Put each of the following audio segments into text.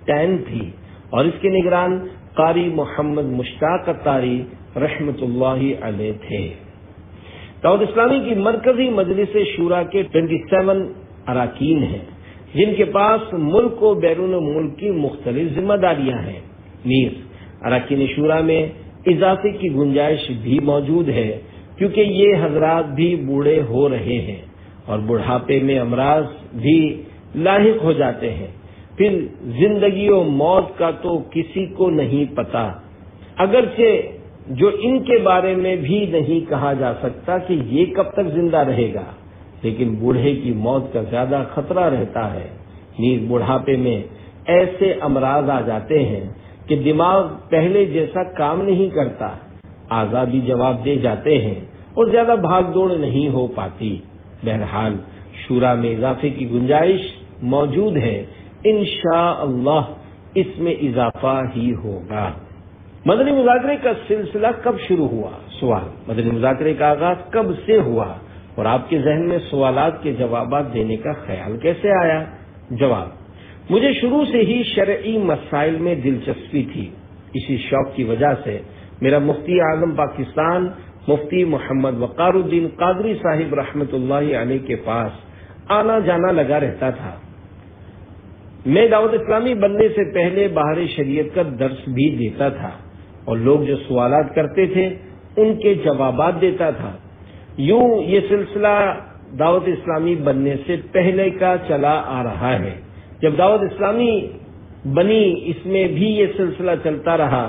10 تھی اور اس کے نگران قاری محمد مشتاق اتاری رحمت اللہ علیہ تھے۔ دعوت اسلامی کی مرکزی مجلس شورا کے 27 اراکین ہیں جن کے پاس ملک و بیرون ملک کی مختلف ذمہ داریاں ہیں۔ نیز اراکین شورا میں اضافے کی گنجائش بھی موجود ہے کیونکہ یہ حضرات بھی بوڑھے ہو رہے ہیں اور بڑھاپے میں امراض بھی لاحق ہو جاتے ہیں۔ پھر زندگی و موت کا تو کسی کو نہیں پتا، اگرچہ جو ان کے بارے میں بھی نہیں کہا جا سکتا کہ یہ کب تک زندہ رہے گا، لیکن بوڑھے کی موت کا زیادہ خطرہ رہتا ہے۔ نیز بڑھاپے میں ایسے امراض آ جاتے ہیں کہ دماغ پہلے جیسا کام نہیں کرتا، اعضاء بھی جواب دے جاتے ہیں اور زیادہ بھاگ دوڑ نہیں ہو پاتی۔ بہرحال شورا میں اضافے کی گنجائش موجود ہے، انشاءاللہ اس میں اضافہ ہی ہوگا۔ مدنی مذاکرے کا سلسلہ کب شروع ہوا؟ سوال: مدنی مذاکرے کا آغاز کب سے ہوا اور آپ کے ذہن میں سوالات کے جوابات دینے کا خیال کیسے آیا؟ جواب: مجھے شروع سے ہی شرعی مسائل میں دلچسپی تھی۔ اسی شوق کی وجہ سے میرا مفتی اعظم پاکستان مفتی محمد وقار الدین قادری صاحب رحمت اللہ علیہ کے پاس آنا جانا لگا رہتا تھا۔ میں دعوت اسلامی بننے سے پہلے بہار شریعت کا درس بھی دیتا تھا اور لوگ جو سوالات کرتے تھے ان کے جوابات دیتا تھا۔ یوں یہ سلسلہ دعوت اسلامی بننے سے پہلے کا چلا آ رہا ہے۔ جب دعوت اسلامی بنی اس میں بھی یہ سلسلہ چلتا رہا،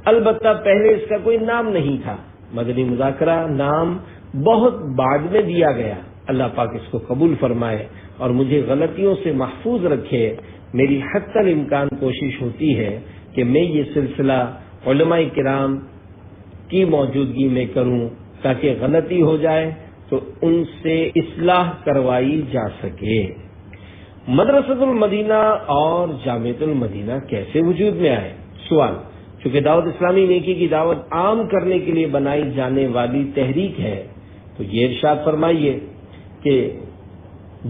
البتہ پہلے اس کا کوئی نام نہیں تھا۔ مدنی مذاکرہ نام بہت بعد میں دیا گیا۔ اللہ پاک اس کو قبول فرمائے اور مجھے غلطیوں سے محفوظ رکھے۔ میری حتی الامکان کوشش ہوتی ہے کہ میں یہ سلسلہ علماء کرام کی موجودگی میں کروں تاکہ غلطی ہو جائے تو ان سے اصلاح کروائی جا سکے۔ مدرسۃ المدینہ اور جامعۃ المدینہ کیسے وجود میں آئے؟ سوال: چونکہ دعوت اسلامی نیکی کی دعوت عام کرنے کے لیے بنائی جانے والی تحریک ہے تو یہ ارشاد فرمائیے کہ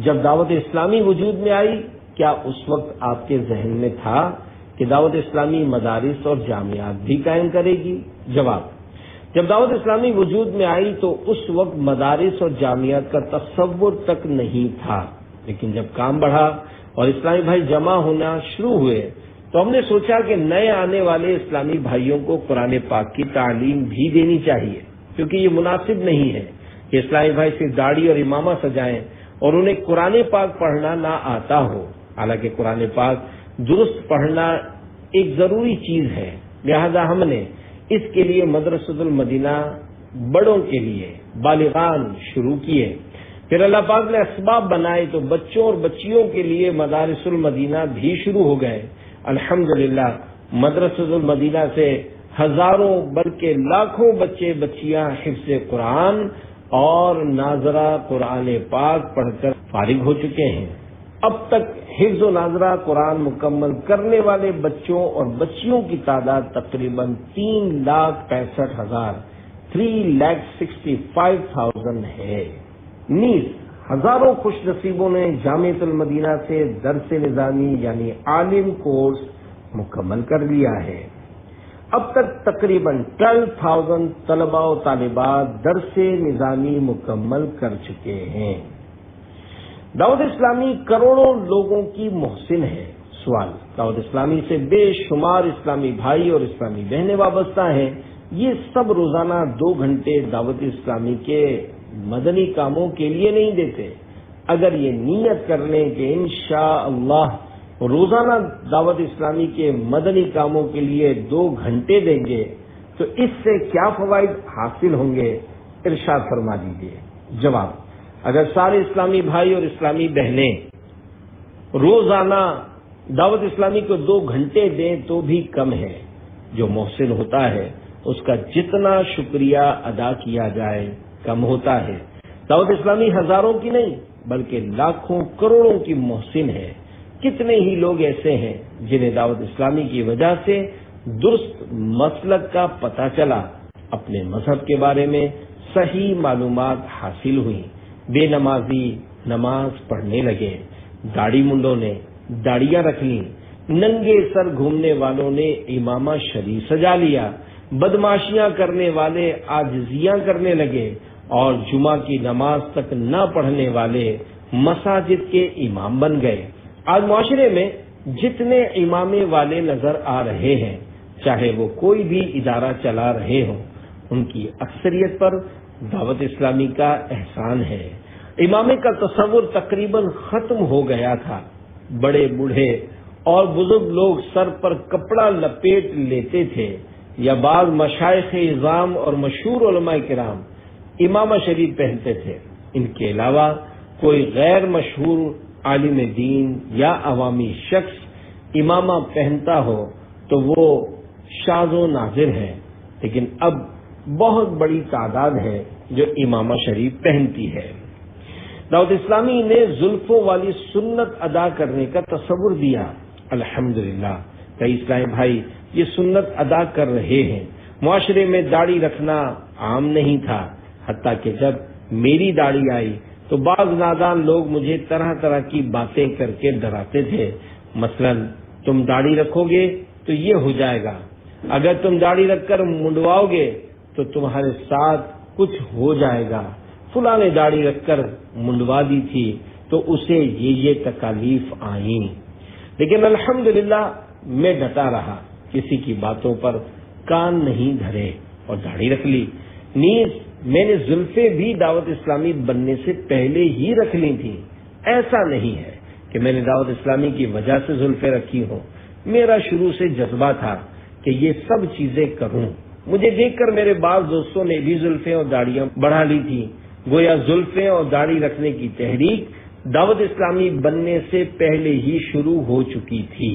جب دعوت اسلامی وجود میں آئی کیا اس وقت آپ کے ذہن میں تھا کہ دعوت اسلامی مدارس اور جامعات بھی قائم کرے گی؟ جواب: جب دعوت اسلامی وجود میں آئی تو اس وقت مدارس اور جامعات کا تصور تک نہیں تھا، لیکن جب کام بڑھا اور اسلامی بھائی جمع ہونا شروع ہوئے تو ہم نے سوچا کہ نئے آنے والے اسلامی بھائیوں کو قرآن پاک کی تعلیم بھی دینی چاہیے، کیونکہ یہ مناسب نہیں ہے کہ اسلامی بھائی صرف داڑھی اور امامہ سجائیں اور انہیں قرآن پاک پڑھنا نہ آتا ہو۔ حالانکہ قرآن پاک درست پڑھنا ایک ضروری چیز ہے، لہذا ہم نے اس کے لیے مدرسۃ المدینہ بڑوں کے لیے بالغان شروع کیے۔ پھر اللہ پاک نے اسباب بنائے تو بچوں اور بچیوں کے لیے مدارس المدینہ بھی شروع ہو گئے۔ الحمدللہ مدرسۃ المدینہ سے ہزاروں بلکہ لاکھوں بچے بچیاں حفظ قرآن اور ناظرہ قرآن پاک پڑھ کر فارغ ہو چکے ہیں۔ اب تک حفظ و ناظرہ قرآن مکمل کرنے والے بچوں اور بچیوں کی تعداد تقریباً 3,65,000 3,65,000 ہے۔ نیز ہزاروں خوش نصیبوں نے جامعۃ المدینہ سے درس نظامی یعنی عالم کورس مکمل کر لیا ہے۔ اب تک تقریباً 12,000 طلباء و طالبات درس نظامی مکمل کر چکے ہیں۔ دعوت اسلامی کروڑوں لوگوں کی محسن ہے۔ سوال: دعوت اسلامی سے بے شمار اسلامی بھائی اور اسلامی بہنیں وابستہ ہیں، یہ سب روزانہ 2 گھنٹے دعوت اسلامی کے مدنی کاموں کے لیے نہیں دیتے۔ اگر یہ نیت کر لیں کہ انشاءاللہ روزانہ دعوت اسلامی کے مدنی کاموں کے لیے 2 گھنٹے دیں گے تو اس سے کیا فوائد حاصل ہوں گے؟ ارشاد فرما دیجیے۔ جواب: اگر سارے اسلامی بھائی اور اسلامی بہنیں روزانہ دعوت اسلامی کو 2 گھنٹے دیں تو بھی کم ہے۔ جو محسن ہوتا ہے اس کا جتنا شکریہ ادا کیا جائے کم ہوتا ہے۔ دعوت اسلامی ہزاروں کی نہیں بلکہ لاکھوں کروڑوں کی محسن ہے۔ کتنے ہی لوگ ایسے ہیں جنہیں دعوت اسلامی کی وجہ سے درست مسلک کا پتہ چلا، اپنے مذہب کے بارے میں صحیح معلومات حاصل ہوئی، بے نمازی نماز پڑھنے لگے، داڑھی منڈوں نے داڑیاں رکھ لیں، ننگے سر گھومنے والوں نے امامہ شریف سجا لیا، بدماشیاں کرنے والے عاجزیاں کرنے لگے، اور جمعہ کی نماز تک نہ پڑھنے والے مساجد کے امام بن گئے۔ آج معاشرے میں جتنے امامے والے نظر آ رہے ہیں، چاہے وہ کوئی بھی ادارہ چلا رہے ہوں، ان کی اکثریت پر دعوت اسلامی کا احسان ہے۔ امامے کا تصور تقریباً ختم ہو گیا تھا۔ بڑے بوڑھے اور بزرگ لوگ سر پر کپڑا لپیٹ لیتے تھے، یا بعض مشائخ اعظام اور مشہور علماء کرام امامہ شریف پہنتے تھے۔ ان کے علاوہ کوئی غیر مشہور عالم دین یا عوامی شخص امامہ پہنتا ہو تو وہ شاذ و نادر ہے، لیکن اب بہت بڑی تعداد ہے جو امامہ شریف پہنتی ہے۔ دعوت اسلامی نے زلفوں والی سنت ادا کرنے کا تصور دیا۔ الحمدللہ کئی اسلامی بھائی یہ سنت ادا کر رہے ہیں۔ معاشرے میں داڑھی رکھنا عام نہیں تھا، حتیٰ کہ جب میری داڑھی آئی تو بعض نادان لوگ مجھے طرح طرح کی باتیں کر کے ڈراتے تھے۔ مثلا تم داڑھی رکھو گے تو یہ ہو جائے گا، اگر تم داڑھی رکھ کر منڈواؤ گے تو تمہارے ساتھ کچھ ہو جائے گا، فلاں نے داڑھی رکھ کر منڈوا دی تھی تو اسے یہ تکالیف آئیں۔ لیکن الحمدللہ میں ڈٹا رہا، کسی کی باتوں پر کان نہیں دھرے اور داڑھی رکھ لی۔ نیز میں نے زلفیں بھی دعوت اسلامی بننے سے پہلے ہی رکھ لی تھی۔ ایسا نہیں ہے کہ میں نے دعوت اسلامی کی وجہ سے زلفیں رکھی ہوں، میرا شروع سے جذبہ تھا کہ یہ سب چیزیں کروں۔ مجھے دیکھ کر میرے بعض دوستوں نے بھی زلفیں اور داڑیاں بڑھا لی تھی۔ گویا زلفیں اور داڑھی رکھنے کی تحریک دعوت اسلامی بننے سے پہلے ہی شروع ہو چکی تھی۔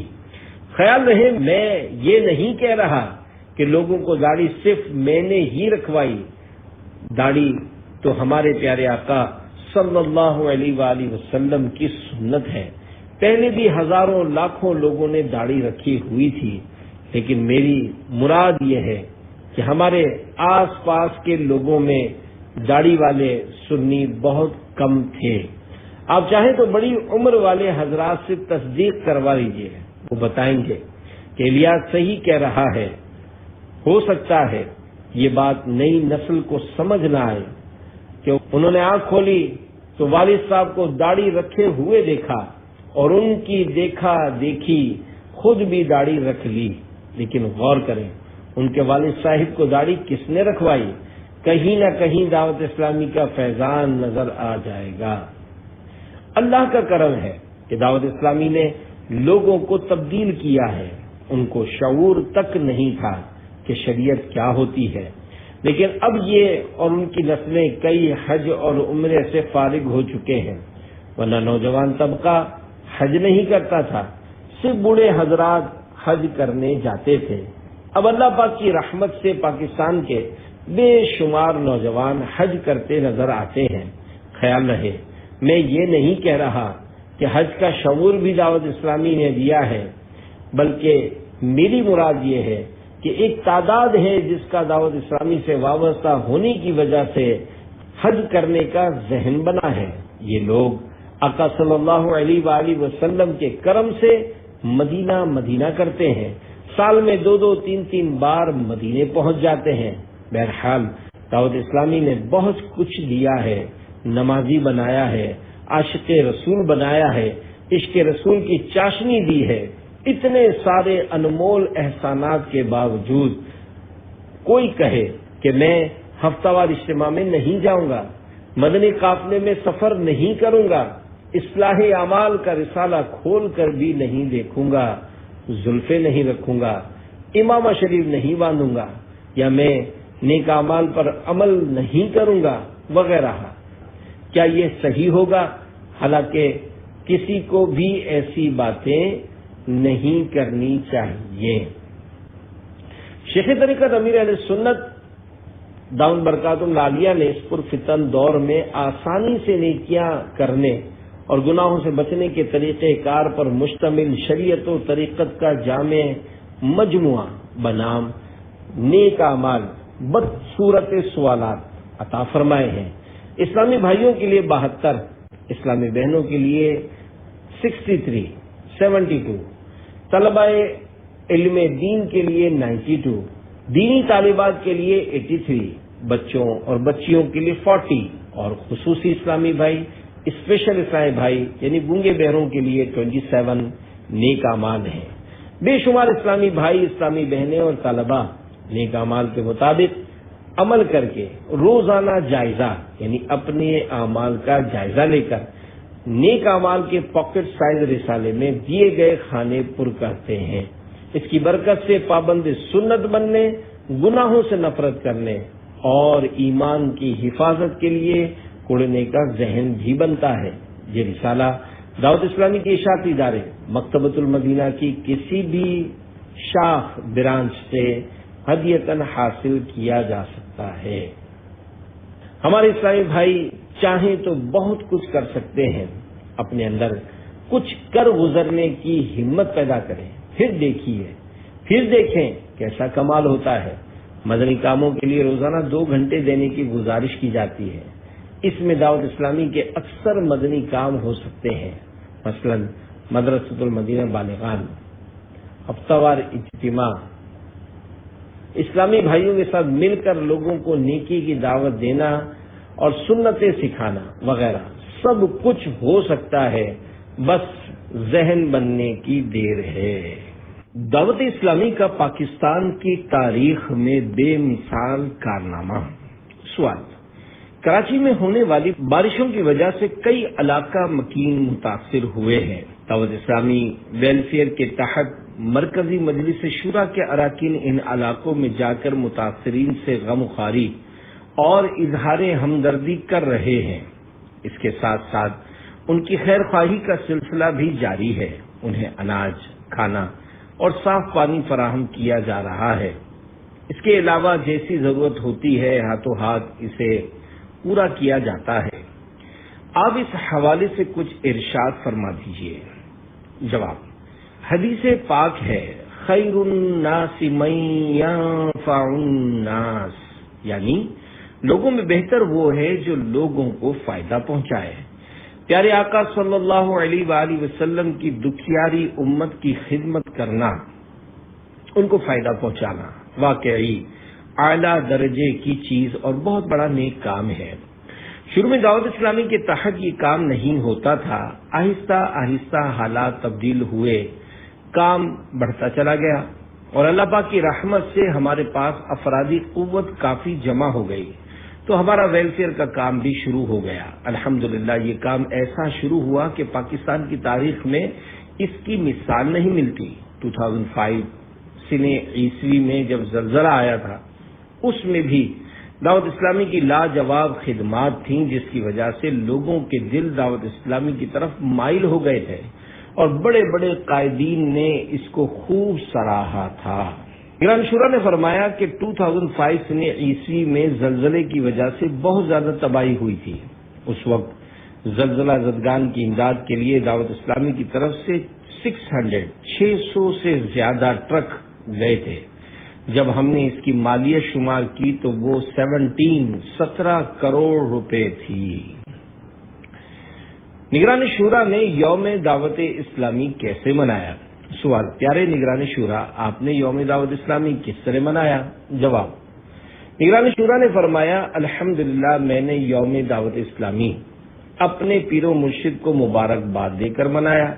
خیال رہے میں یہ نہیں کہہ رہا کہ لوگوں کو داڑھی صرف میں نے ہی رکھوائی۔ داڑھی تو ہمارے پیارے آقا صلی اللہ علیہ وآلہ وسلم کی سنت ہے۔ پہلے بھی ہزاروں لاکھوں لوگوں نے داڑھی رکھی ہوئی تھی، لیکن میری مراد یہ ہے کہ ہمارے آس پاس کے لوگوں میں داڑھی والے سنی بہت کم تھے۔ آپ چاہیں تو بڑی عمر والے حضرات سے تصدیق کروا لیجیے، وہ بتائیں گے کہ الیاس صحیح کہہ رہا ہے۔ ہو سکتا ہے یہ بات نئی نسل کو سمجھ نہ آئے کہ انہوں نے آنکھ کھولی تو والد صاحب کو داڑھی رکھے ہوئے دیکھا اور ان کی دیکھا دیکھی خود بھی داڑھی رکھ لی۔ لیکن غور کریں، ان کے والد صاحب کو داڑھی کس نے رکھوائی؟ کہیں نہ کہیں دعوت اسلامی کا فیضان نظر آ جائے گا۔ اللہ کا کرم ہے کہ دعوت اسلامی نے لوگوں کو تبدیل کیا ہے۔ ان کو شعور تک نہیں تھا کہ شریعت کیا ہوتی ہے، لیکن اب یہ اور ان کی نسلیں کئی حج اور عمرے سے فارغ ہو چکے ہیں، ورنہ نوجوان طبقہ حج نہیں کرتا تھا، صرف بوڑھے حضرات حج کرنے جاتے تھے۔ اب اللہ پاک کی رحمت سے پاکستان کے بے شمار نوجوان حج کرتے نظر آتے ہیں۔ خیال رہے میں یہ نہیں کہہ رہا کہ حج کا شعور بھی دعوت اسلامی نے دیا ہے، بلکہ میری مراد یہ ہے کہ ایک تعداد ہے جس کا دعوت اسلامی سے وابستہ ہونے کی وجہ سے حج کرنے کا ذہن بنا ہے۔ یہ لوگ آقا صلی اللہ علیہ وآلہ وسلم کے کرم سے مدینہ کرتے ہیں، سال میں 2 3 بار مدینے پہنچ جاتے ہیں۔ بہرحال دعوت اسلامی نے بہت کچھ دیا ہے، نمازی بنایا ہے، عاشق رسول بنایا ہے، عشق رسول کی چاشنی دی ہے۔ اتنے سارے انمول احسانات کے باوجود کوئی کہے کہ میں ہفتہ وار اجتماع میں نہیں جاؤں گا، مدنی قافلے میں سفر نہیں کروں گا، اصلاح اعمال کا رسالہ کھول کر بھی نہیں دیکھوں گا، زلفیں نہیں رکھوں گا، امامہ شریف نہیں باندھوں گا، یا میں نیک اعمال پر عمل نہیں کروں گا وغیرہ، کیا یہ صحیح ہوگا؟ حالانکہ کسی کو بھی ایسی باتیں نہیں کرنی چاہیے۔ شیخ طریقت امیر اہل سنت دامن برکاتہ العالیہ نے اس پرفتن دور میں آسانی سے نیکیاں کرنے اور گناہوں سے بچنے کے طریقہ کار پر مشتمل شریعت و طریقت کا جامع مجموعہ بنام نیک اعمال بدصورت سوالات عطا فرمائے ہیں۔ اسلامی بھائیوں کے لیے 72، اسلامی بہنوں کے لیے 63، 72، طلبہ علم دین کے لیے 92، دینی طالبات کے لیے 83، بچوں اور بچیوں کے لیے 40، اور خصوصی اسلامی بھائی، اسپیشل اسلامی بھائی یعنی گونگے بہروں کے لیے 27 نیک اعمال ہیں۔ بے شمار اسلامی بھائی، اسلامی بہنیں اور طلبہ نیک اعمال کے مطابق عمل کر کے روزانہ جائزہ یعنی اپنے اعمال کا جائزہ لے کر نیک اعمال کے پاکٹ سائز رسالے میں دیے گئے کھانے پر کرتے ہیں۔ اس کی برکت سے پابند سنت بننے، گناہوں سے نفرت کرنے اور ایمان کی حفاظت کے لیے کڑنے کا ذہن بھی بنتا ہے۔ یہ رسالہ دعوت اسلامی کے اشاعتی ادارے مکتبۃ المدینہ کی کسی بھی شاخ برانچ سے ہدیتاً حاصل کیا جا سکتا ہے۔ ہمارے اسلامی بھائی چاہیں تو بہت کچھ کر سکتے ہیں، اپنے اندر کچھ کر گزرنے کی ہمت پیدا کریں، پھر دیکھیں کیسا کمال ہوتا ہے۔ مدنی کاموں کے لیے روزانہ 2 گھنٹے دینے کی گزارش کی جاتی ہے۔ اس میں دعوت اسلامی کے اکثر مدنی کام ہو سکتے ہیں، مثلا مدرسۃ المدینہ بالغان، ہفتہ وار اجتماع، اسلامی بھائیوں کے ساتھ مل کر لوگوں کو نیکی کی دعوت دینا اور سنتیں سکھانا وغیرہ، سب کچھ ہو سکتا ہے، بس ذہن بننے کی دیر ہے۔ دعوت اسلامی کا پاکستان کی تاریخ میں بے مثال کارنامہ۔ سوال: کراچی میں ہونے والی بارشوں کی وجہ سے کئی علاقہ مکین متاثر ہوئے ہیں۔ دعوت اسلامی ویلفیئر کے تحت مرکزی مجلس شورا کے اراکین ان علاقوں میں جا کر متاثرین سے غم خواری اور اظہار ہمدردی کر رہے ہیں۔ اس کے ساتھ ساتھ ان کی خیر خواہی کا سلسلہ بھی جاری ہے۔ انہیں اناج، کھانا اور صاف پانی فراہم کیا جا رہا ہے۔ اس کے علاوہ جیسی ضرورت ہوتی ہے ہاتھوں ہاتھ اسے پورا کیا جاتا ہے۔ آپ اس حوالے سے کچھ ارشاد فرما دیجیے۔ جواب: حدیث پاک ہے، خیر الناس من ينفع الناس، یعنی لوگوں میں بہتر وہ ہے جو لوگوں کو فائدہ پہنچائے۔ پیارے آقا صلی اللہ علیہ وآلہ وسلم کی دکھیاری امت کی خدمت کرنا، ان کو فائدہ پہنچانا واقعی اعلیٰ درجے کی چیز اور بہت بڑا نیک کام ہے۔ شروع میں دعوت اسلامی کے تحت یہ کام نہیں ہوتا تھا، آہستہ آہستہ حالات تبدیل ہوئے، کام بڑھتا چلا گیا اور اللہ پاک کی رحمت سے ہمارے پاس افرادی قوت کافی جمع ہو گئی، تو ہمارا ویلفیئر کا کام بھی شروع ہو گیا۔ الحمدللہ یہ کام ایسا شروع ہوا کہ پاکستان کی تاریخ میں اس کی مثال نہیں ملتی۔ 2005 سنہ عیسوی میں جب زلزلہ آیا تھا، اس میں بھی دعوت اسلامی کی لاجواب خدمات تھیں، جس کی وجہ سے لوگوں کے دل دعوت اسلامی کی طرف مائل ہو گئے تھے اور بڑے بڑے قائدین نے اس کو خوب سراہا تھا۔ نگران شورا نے فرمایا کہ 2005 سنہ عیسوی میں زلزلے کی وجہ سے بہت زیادہ تباہی ہوئی تھی۔ اس وقت زلزلہ زدگان کی امداد کے لیے دعوت اسلامی کی طرف سے 600 سے زیادہ ٹرک گئے تھے۔ جب ہم نے اس کی مالیت شمار کی تو وہ 17 کروڑ روپے تھی۔ نگران شورا نے یوم دعوت اسلامی کیسے منایا؟ سوال: پیارے نگران شورا، آپ نے یوم دعوت اسلامی کس طرح منایا؟ جواب: نگران شورا نے فرمایا، الحمدللہ میں نے یوم دعوت اسلامی اپنے پیر و مرشد کو مبارکباد دے کر منایا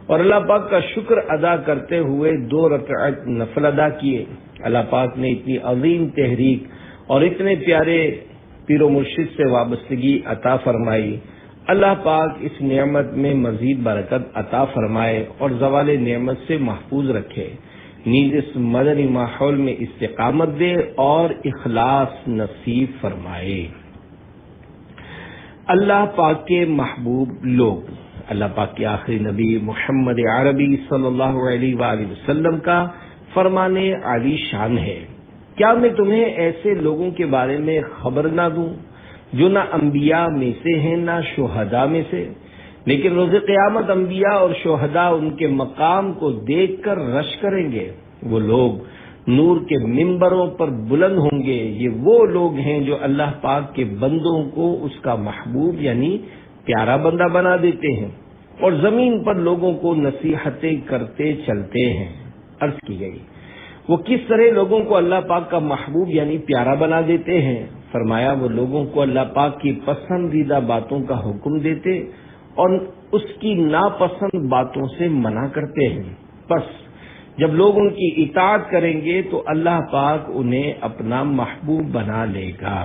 اور اللہ پاک کا شکر ادا کرتے ہوئے 2 رکعت نفل ادا کیے۔ اللہ پاک نے اتنی عظیم تحریک اور اتنے پیارے پیر و مرشد سے وابستگی عطا فرمائی۔ اللہ پاک اس نعمت میں مزید برکت عطا فرمائے اور زوال نعمت سے محفوظ رکھے، نیز اس مدنی ماحول میں استقامت دے اور اخلاص نصیب فرمائے۔ اللہ پاک کے محبوب لوگ، اللہ پاک کے آخری نبی محمد عربی صلی اللہ علیہ وآلہ وسلم کا فرمان عالی شان ہے، کیا میں تمہیں ایسے لوگوں کے بارے میں خبر نہ دوں جو نہ انبیاء میں سے ہیں نہ شہداء میں سے، لیکن روز قیامت انبیاء اور شہداء ان کے مقام کو دیکھ کر رش کریں گے۔ وہ لوگ نور کے ممبروں پر بلند ہوں گے۔ یہ وہ لوگ ہیں جو اللہ پاک کے بندوں کو اس کا محبوب یعنی پیارا بندہ بنا دیتے ہیں۔ اور زمین پر لوگوں کو نصیحتیں کرتے چلتے ہیں۔ عرض کی گئی وہ کس طرح لوگوں کو اللہ پاک کا محبوب یعنی پیارا بنا دیتے ہیں؟ فرمایا وہ لوگوں کو اللہ پاک کی پسندیدہ باتوں کا حکم دیتے اور اس کی ناپسند باتوں سے منع کرتے ہیں۔ بس جب لوگ ان کی اطاعت کریں گے تو اللہ پاک انہیں اپنا محبوب بنا لے گا۔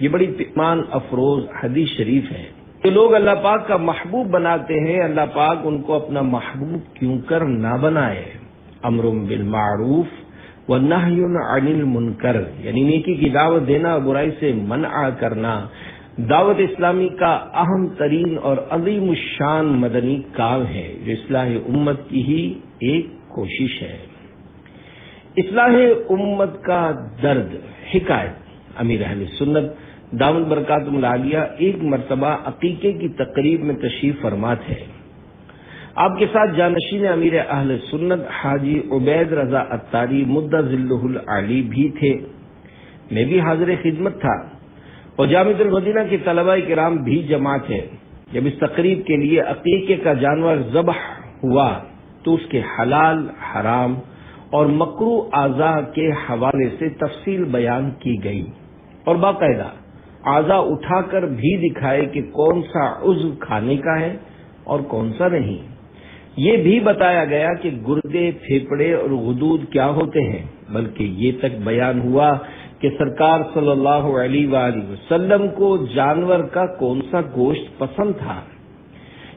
یہ بڑی ایمان افروز حدیث شریف ہے۔ جو لوگ اللہ پاک کا محبوب بناتے ہیں، اللہ پاک ان کو اپنا محبوب کیوں کر نہ بنائے؟ امر بالمعروف ونہی عن المنکر، یعنی نیکی کی دعوت دینا اور برائی سے منع کرنا دعوت اسلامی کا اہم ترین اور عظیم الشان مدنی کام ہے، جو اصلاح امت کی ہی ایک کوشش ہے۔ اصلاح امت کا درد حکایت امیر اہل سنت دامت برکاتہم العالیہ ایک مرتبہ عقیقے کی تقریب میں تشریف فرما تھے۔ آپ کے ساتھ جانشین امیر اہل سنت حاجی عبید رضا عطاری مد ظلہ العالی بھی تھے۔ میں بھی حاضر خدمت تھا اور جامعۃ المدینہ کے طلباء کرام بھی جمع تھے۔ جب اس تقریب کے لیے عقیقے کا جانور ذبح ہوا تو اس کے حلال، حرام اور مکروہ اعضاء کے حوالے سے تفصیل بیان کی گئی اور باقاعدہ اعضاء اٹھا کر بھی دکھائے کہ کون سا عضو کھانے کا ہے اور کون سا نہیں۔ یہ بھی بتایا گیا کہ گردے، پھیپھڑے اور غدود کیا ہوتے ہیں، بلکہ یہ تک بیان ہوا کہ سرکار صلی اللہ علیہ وآلہ وسلم کو جانور کا کون سا گوشت پسند تھا۔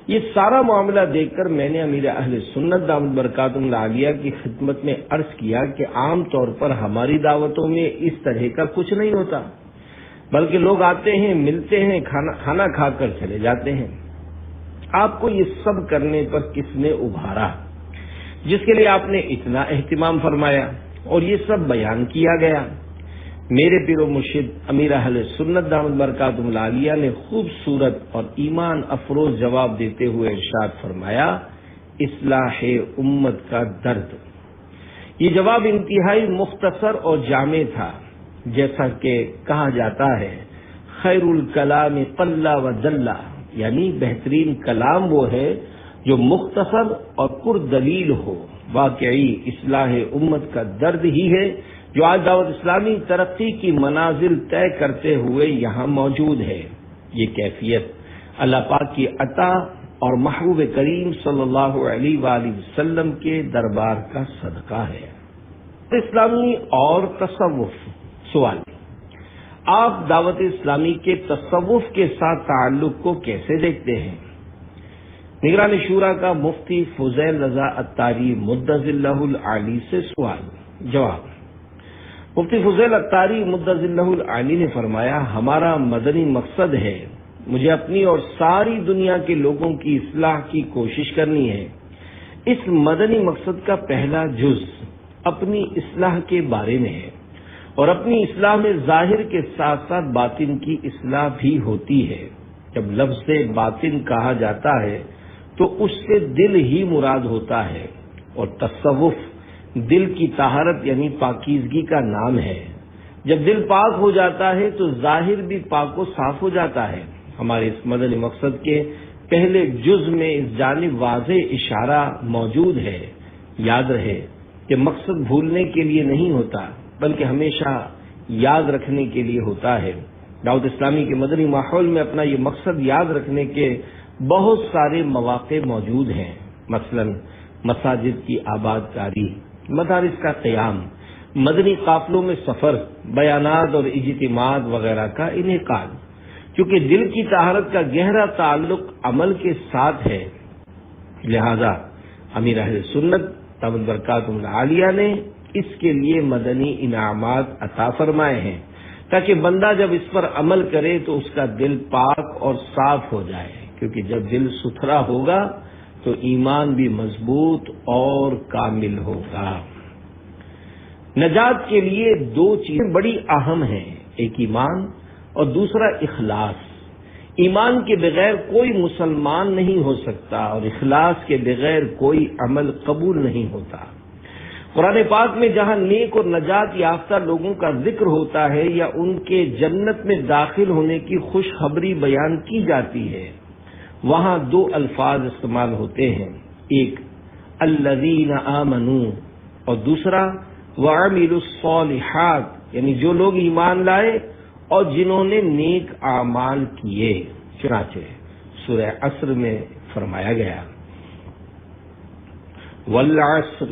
یہ سارا معاملہ دیکھ کر میں نے امیر اہل سنت دامت برکاتہم العالیہ کی خدمت میں عرض کیا کہ عام طور پر ہماری دعوتوں میں اس طرح کا کچھ نہیں ہوتا، بلکہ لوگ آتے ہیں، ملتے ہیں، کھانا کھا کر چلے جاتے ہیں۔ آپ کو یہ سب کرنے پر کس نے ابھارا، جس کے لیے آپ نے اتنا اہتمام فرمایا اور یہ سب بیان کیا گیا؟ میرے پیر و مرشد امیر اہل سنت دامت برکاتہم العالیہ نے خوبصورت اور ایمان افروز جواب دیتے ہوئے ارشاد فرمایا، اصلاح امت کا درد۔ یہ جواب انتہائی مختصر اور جامع تھا، جیسا کہ کہا جاتا ہے خیر الکلام قل و جل، یعنی بہترین کلام وہ ہے جو مختصر اور پر دلیل ہو۔ واقعی اصلاح امت کا درد ہی ہے جو آج دعوت اسلامی ترقی کی منازل طے کرتے ہوئے یہاں موجود ہے۔ یہ کیفیت اللہ پاک کی عطا اور محبوب کریم صلی اللہ علیہ وآلہ وسلم کے دربار کا صدقہ ہے۔ اسلامی اور تصوف۔ سوال: آپ دعوت اسلامی کے تصوف کے ساتھ تعلق کو کیسے دیکھتے ہیں؟ نگران شورا کا مفتی فضیل رضا عطاری مد ظلہ العالی سے سوال۔ جواب: مفتی فضیل عطاری مد ظلہ العالی نے فرمایا، ہمارا مدنی مقصد ہے، مجھے اپنی اور ساری دنیا کے لوگوں کی اصلاح کی کوشش کرنی ہے۔ اس مدنی مقصد کا پہلا جز اپنی اصلاح کے بارے میں ہے، اور اپنی اصلاح میں ظاہر کے ساتھ ساتھ باطن کی اصلاح بھی ہوتی ہے۔ جب لفظ سے باطن کہا جاتا ہے تو اس سے دل ہی مراد ہوتا ہے، اور تصوف دل کی طہارت یعنی پاکیزگی کا نام ہے۔ جب دل پاک ہو جاتا ہے تو ظاہر بھی پاک و صاف ہو جاتا ہے۔ ہمارے اس مدنی مقصد کے پہلے جز میں اس جانب واضح اشارہ موجود ہے۔ یاد رہے کہ مقصد بھولنے کے لیے نہیں ہوتا، بلکہ ہمیشہ یاد رکھنے کے لیے ہوتا ہے۔ دعوت اسلامی کے مدنی ماحول میں اپنا یہ مقصد یاد رکھنے کے بہت سارے مواقع موجود ہیں، مثلا مساجد کی آباد کاری، مدارس کا قیام، مدنی قافلوں میں سفر، بیانات اور اجتماعات وغیرہ کا انعقاد۔ کیونکہ دل کی طہارت کا گہرا تعلق عمل کے ساتھ ہے، لہذا امیر اہل سنت دامت برکاتہم العالیہ نے اس کے لیے مدنی انعامات عطا فرمائے ہیں، تاکہ بندہ جب اس پر عمل کرے تو اس کا دل پاک اور صاف ہو جائے، کیونکہ جب دل ستھرا ہوگا تو ایمان بھی مضبوط اور کامل ہوگا۔ نجات کے لیے دو چیزیں بڑی اہم ہیں، ایک ایمان اور دوسرا اخلاص۔ ایمان کے بغیر کوئی مسلمان نہیں ہو سکتا اور اخلاص کے بغیر کوئی عمل قبول نہیں ہوتا۔ قرآن پاک میں جہاں نیک اور نجات یافتہ لوگوں کا ذکر ہوتا ہے یا ان کے جنت میں داخل ہونے کی خوشخبری بیان کی جاتی ہے، وہاں دو الفاظ استعمال ہوتے ہیں، ایک الذین آمنوا اور دوسرا وعملوا الصالحات، یعنی جو لوگ ایمان لائے اور جنہوں نے نیک اعمال کیے۔ چنانچہ سورہ عصر میں فرمایا گیا والعصر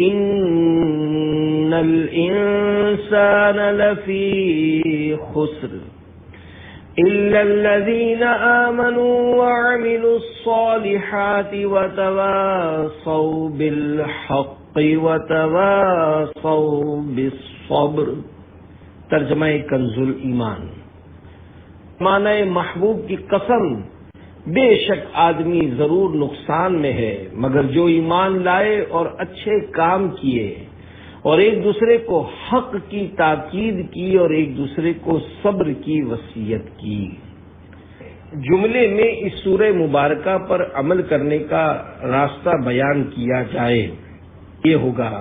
ان الانسان لفی خسر الا الذین آمنوا وعملوا الصالحات وتواصوا بالحق وتواصوا بالصبر۔ ترجمہ کنز الایمان، معنی محبوب کی قسم، بے شک آدمی ضرور نقصان میں ہے مگر جو ایمان لائے اور اچھے کام کیے اور ایک دوسرے کو حق کی تاکید کی اور ایک دوسرے کو صبر کی وصیت کی۔ جملے میں اس سورہ مبارکہ پر عمل کرنے کا راستہ بیان کیا جائے، یہ ہوگا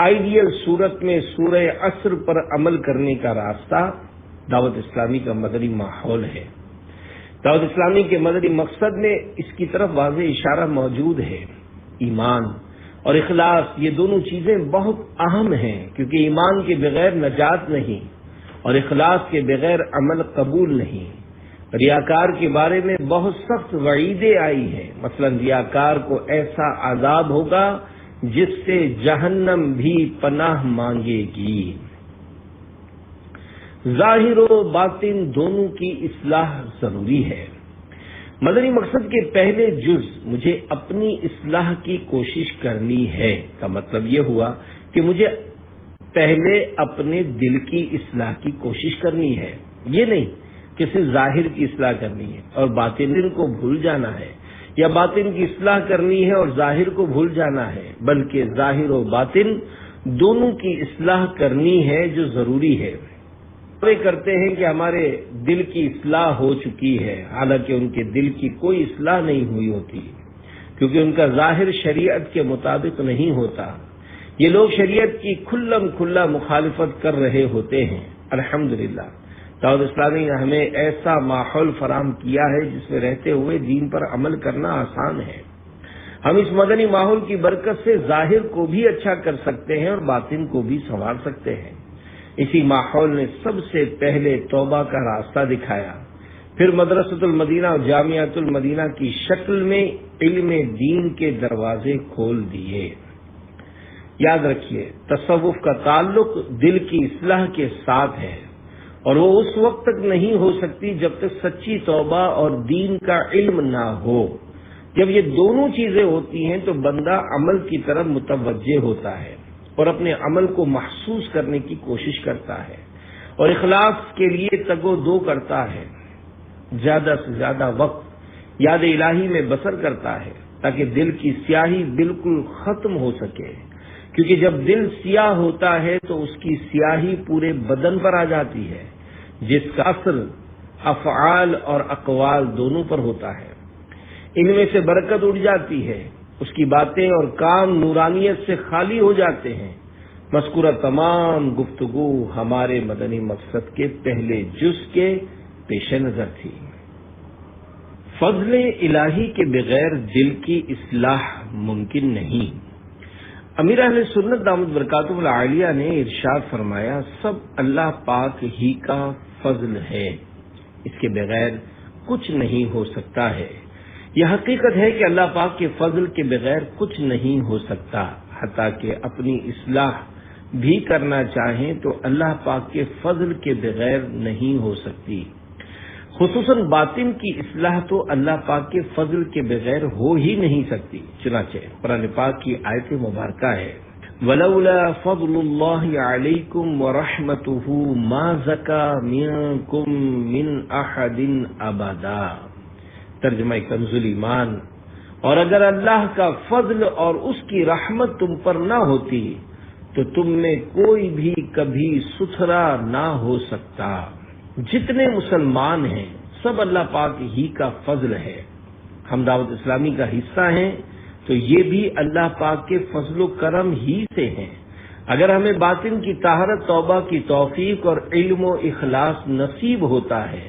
آئیڈیل صورت میں سورہ عصر پر عمل کرنے کا راستہ دعوت اسلامی کا مدنی ماحول ہے۔ دعوت اسلامی کے مدنی مقصد میں اس کی طرف واضح اشارہ موجود ہے۔ ایمان اور اخلاص یہ دونوں چیزیں بہت اہم ہیں، کیونکہ ایمان کے بغیر نجات نہیں اور اخلاص کے بغیر عمل قبول نہیں۔ ریاکار کے بارے میں بہت سخت وعیدیں آئی ہیں، مثلا ریاکار کو ایسا عذاب ہوگا جس سے جہنم بھی پناہ مانگے گی۔ ظاہر و باطن دونوں کی اصلاح ضروری ہے۔ مدنی مقصد کے پہلے جز مجھے اپنی اصلاح کی کوشش کرنی ہے کا مطلب یہ ہوا کہ مجھے پہلے اپنے دل کی اصلاح کی کوشش کرنی ہے، یہ نہیں کہ صرف ظاہر کی اصلاح کرنی ہے اور باطن کو بھول جانا ہے، یا باطن کی اصلاح کرنی ہے اور ظاہر کو بھول جانا ہے، بلکہ ظاہر و باطن دونوں کی اصلاح کرنی ہے جو ضروری ہے۔ کرتے ہیں کہ ہمارے دل کی اصلاح ہو چکی ہے، حالانکہ ان کے دل کی کوئی اصلاح نہیں ہوئی ہوتی، کیونکہ ان کا ظاہر شریعت کے مطابق نہیں ہوتا۔ یہ لوگ شریعت کی کھلم کھلا مخالفت کر رہے ہوتے ہیں۔ الحمدللہ دعوت اسلامی نے ہمیں ایسا ماحول فراہم کیا ہے جس میں رہتے ہوئے دین پر عمل کرنا آسان ہے۔ ہم اس مدنی ماحول کی برکت سے ظاہر کو بھی اچھا کر سکتے ہیں اور باطن کو بھی سنوار سکتے ہیں۔ اسی ماحول نے سب سے پہلے توبہ کا راستہ دکھایا، پھر مدرسۃ المدینہ اور جامعۃ المدینہ کی شکل میں علم دین کے دروازے کھول دیے۔ یاد رکھیے، تصوف کا تعلق دل کی اصلاح کے ساتھ ہے، اور وہ اس وقت تک نہیں ہو سکتی جب تک سچی توبہ اور دین کا علم نہ ہو۔ جب یہ دونوں چیزیں ہوتی ہیں تو بندہ عمل کی طرف متوجہ ہوتا ہے اور اپنے عمل کو محسوس کرنے کی کوشش کرتا ہے اور اخلاص کے لیے تگ و دو کرتا ہے، زیادہ سے زیادہ وقت یاد الہی میں بسر کرتا ہے تاکہ دل کی سیاہی بالکل ختم ہو سکے، کیونکہ جب دل سیاہ ہوتا ہے تو اس کی سیاہی پورے بدن پر آ جاتی ہے، جس کا اثر افعال اور اقوال دونوں پر ہوتا ہے۔ ان میں سے برکت اڑ جاتی ہے، اس کی باتیں اور کام نورانیت سے خالی ہو جاتے ہیں۔ مذکورہ تمام گفتگو ہمارے مدنی مقصد کے پہلے جز کے پیش نظر تھی۔ فضل الہی کے بغیر دل کی اصلاح ممکن نہیں۔ امیر اہل سنت دامت برکاتہ العالیہ نے ارشاد فرمایا، سب اللہ پاک ہی کا فضل ہے، اس کے بغیر کچھ نہیں ہو سکتا ہے۔ یہ حقیقت ہے کہ اللہ پاک کے فضل کے بغیر کچھ نہیں ہو سکتا، حتیٰ کہ اپنی اصلاح بھی کرنا چاہیں تو اللہ پاک کے فضل کے بغیر نہیں ہو سکتی۔ خصوصاً باطن کی اصلاح تو اللہ پاک کے فضل کے بغیر ہو ہی نہیں سکتی۔ چنانچہ قرآن پاک کی آیت مبارکہ ہے وَلَوْلَا فَضْلُ اللَّهِ عَلَيْكُمْ وَرَحْمَتُهُ مَا زَكَىٰ مِنكُم مِّنْ أَحَدٍ أَبَدًا۔ ترجمہ کنز الایمان، اور اگر اللہ کا فضل اور اس کی رحمت تم پر نہ ہوتی تو تم میں کوئی بھی کبھی ستھرا نہ ہو سکتا۔ جتنے مسلمان ہیں سب اللہ پاک ہی کا فضل ہے۔ ہم دعوت اسلامی کا حصہ ہیں تو یہ بھی اللہ پاک کے فضل و کرم ہی سے ہیں۔ اگر ہمیں باطن کی طہارت توبہ کی توفیق اور علم و اخلاص نصیب ہوتا ہے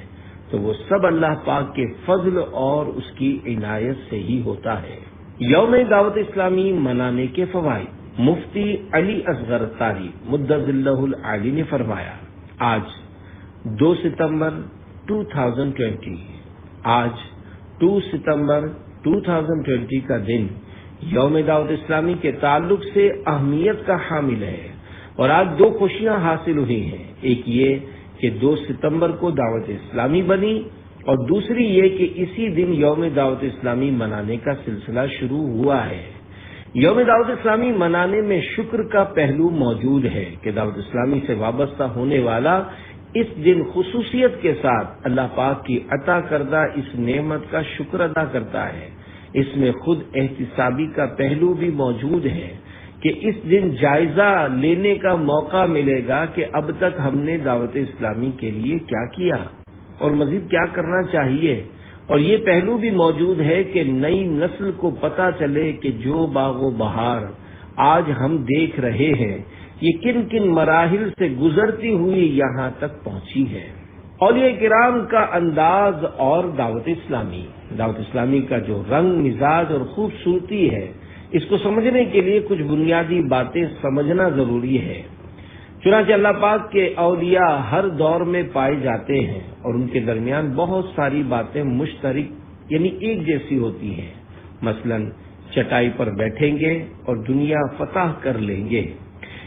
تو وہ سب اللہ پاک کے فضل اور اس کی عنایت سے ہی ہوتا ہے۔ یوم دعوت اسلامی منانے کے فوائد۔ مفتی علی اصغر طاری مدظ اللہ العالی نے فرمایا، آج 2 ستمبر 2020 آج 2 ستمبر 2020 کا دن یوم دعوت اسلامی کے تعلق سے اہمیت کا حامل ہے، اور آج 2 خوشیاں حاصل ہوئی ہیں۔ ایک یہ کہ 2 ستمبر کو دعوت اسلامی بنی، اور دوسری یہ کہ اسی دن یوم دعوت اسلامی منانے کا سلسلہ شروع ہوا ہے۔ یوم دعوت اسلامی منانے میں شکر کا پہلو موجود ہے کہ دعوت اسلامی سے وابستہ ہونے والا اس دن خصوصیت کے ساتھ اللہ پاک کی عطا کردہ اس نعمت کا شکر ادا کرتا ہے۔ اس میں خود احتسابی کا پہلو بھی موجود ہے کہ اس دن جائزہ لینے کا موقع ملے گا کہ اب تک ہم نے دعوت اسلامی کے لیے کیا کیا اور مزید کیا کرنا چاہیے، اور یہ پہلو بھی موجود ہے کہ نئی نسل کو پتہ چلے کہ جو باغ و بہار آج ہم دیکھ رہے ہیں یہ کن کن مراحل سے گزرتی ہوئی یہاں تک پہنچی ہے۔ اولیاء کرام کا انداز اور دعوت اسلامی کا جو رنگ مزاج اور خوبصورتی ہے، اس کو سمجھنے کے لیے کچھ بنیادی باتیں سمجھنا ضروری ہے۔ چنانچہ اللہ پاک کے اولیاء ہر دور میں پائے جاتے ہیں اور ان کے درمیان بہت ساری باتیں مشترک یعنی ایک جیسی ہوتی ہیں۔ مثلا چٹائی پر بیٹھیں گے اور دنیا فتح کر لیں گے،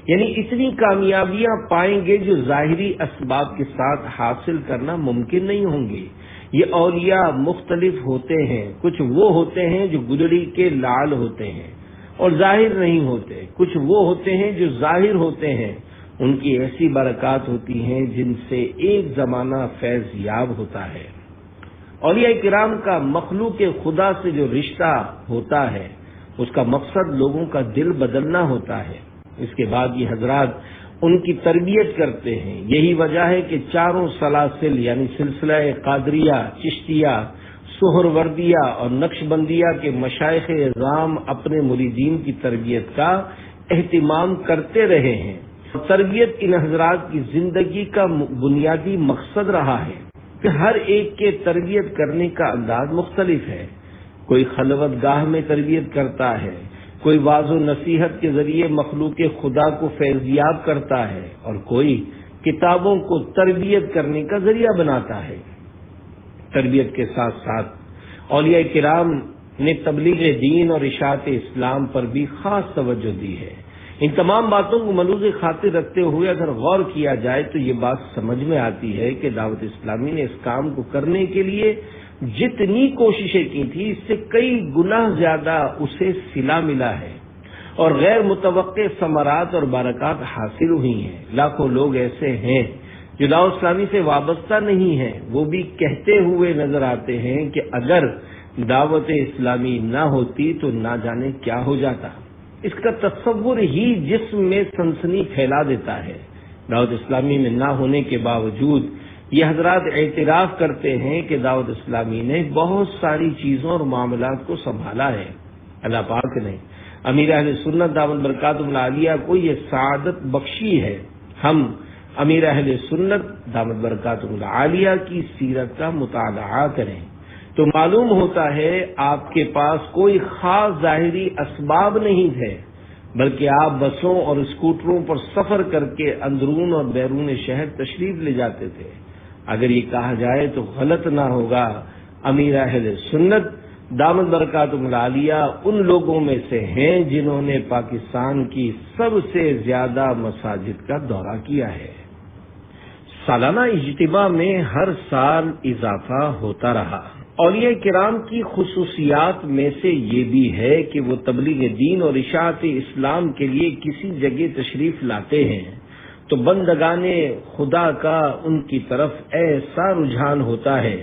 یعنی اتنی کامیابیاں پائیں گے جو ظاہری اسباب کے ساتھ حاصل کرنا ممکن نہیں ہوں گے۔ یہ اولیاء مختلف ہوتے ہیں، کچھ وہ ہوتے ہیں جو گدڑی کے لعل ہوتے ہیں اور ظاہر نہیں ہوتے، کچھ وہ ہوتے ہیں جو ظاہر ہوتے ہیں، ان کی ایسی برکات ہوتی ہیں جن سے ایک زمانہ فیض یاب ہوتا ہے۔ اولیاء کرام کا مخلوق خدا سے جو رشتہ ہوتا ہے اس کا مقصد لوگوں کا دل بدلنا ہوتا ہے۔ اس کے بعد یہ حضرات ان کی تربیت کرتے ہیں۔ یہی وجہ ہے کہ چاروں سلاسل یعنی سلسلہ قادریہ، چشتیہ، سہروردیہ اور نقشبندیہ کے مشائخ اعظام اپنے مریدین کی تربیت کا اہتمام کرتے رہے ہیں۔ تربیت ان حضرات کی زندگی کا بنیادی مقصد رہا ہے کہ ہر ایک کے تربیت کرنے کا انداز مختلف ہے۔ کوئی خلوت گاہ میں تربیت کرتا ہے، کوئی واعظ و نصیحت کے ذریعے مخلوق خدا کو فیضیاب کرتا ہے، اور کوئی کتابوں کو تربیت کرنے کا ذریعہ بناتا ہے۔ تربیت کے ساتھ ساتھ اولیاء کرام نے تبلیغ دین اور اشاعت اسلام پر بھی خاص توجہ دی ہے۔ ان تمام باتوں کو ملحوظ خاطر رکھتے ہوئے اگر غور کیا جائے تو یہ بات سمجھ میں آتی ہے کہ دعوت اسلامی نے اس کام کو کرنے کے لیے جتنی کوششیں کی تھی اس سے کئی گنا زیادہ اسے صلہ ملا ہے اور غیر متوقع ثمرات اور برکات حاصل ہوئی ہیں۔ لاکھوں لوگ ایسے ہیں جو دعوت اسلامی سے وابستہ نہیں ہیں، وہ بھی کہتے ہوئے نظر آتے ہیں کہ اگر دعوت اسلامی نہ ہوتی تو نہ جانے کیا ہو جاتا۔ اس کا تصور ہی جسم میں سنسنی پھیلا دیتا ہے۔ دعوت اسلامی میں نہ ہونے کے باوجود یہ حضرات اعتراف کرتے ہیں کہ دعوت اسلامی نے بہت ساری چیزوں اور معاملات کو سنبھالا ہے۔ اللہ پاک نے امیر اہل سنت دامت برکاتہ العالیہ کو یہ سعادت بخشی ہے۔ ہم امیر اہل سنت دامت برکاتہ العالیہ کی سیرت کا مطالعہ کریں تو معلوم ہوتا ہے آپ کے پاس کوئی خاص ظاہری اسباب نہیں تھے، بلکہ آپ بسوں اور اسکوٹروں پر سفر کر کے اندرون اور بیرون شہر تشریف لے جاتے تھے۔ اگر یہ کہا جائے تو غلط نہ ہوگا، امیر اہل سنت دامت برکاتہ العالیہ ان لوگوں میں سے ہیں جنہوں نے پاکستان کی سب سے زیادہ مساجد کا دورہ کیا ہے۔ سالانہ اجتماع میں ہر سال اضافہ ہوتا رہا۔ اولیاء کرام کی خصوصیات میں سے یہ بھی ہے کہ وہ تبلیغ دین اور اشاعت اسلام کے لیے کسی جگہ تشریف لاتے ہیں تو بندگان خدا کا ان کی طرف ایسا رجحان ہوتا ہے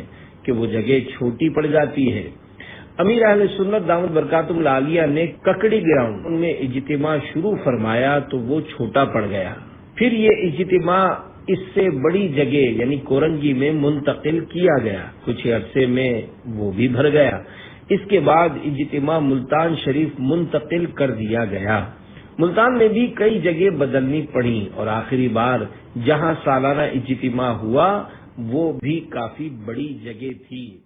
کہ وہ جگہ چھوٹی پڑ جاتی ہے۔ امیر اہل سنت دامت برکاتہ العالیہ نے ککڑی گراؤنڈ ان میں اجتماع شروع فرمایا تو وہ چھوٹا پڑ گیا۔ پھر یہ اجتماع اس سے بڑی جگہ یعنی کورنگی میں منتقل کیا گیا، کچھ عرصے میں وہ بھی بھر گیا۔ اس کے بعد اجتماع ملتان شریف منتقل کر دیا گیا۔ ملتان میں بھی کئی جگہ بدلنی پڑی اور آخری بار جہاں سالانہ اجتماع ہوا وہ بھی کافی بڑی جگہ تھی۔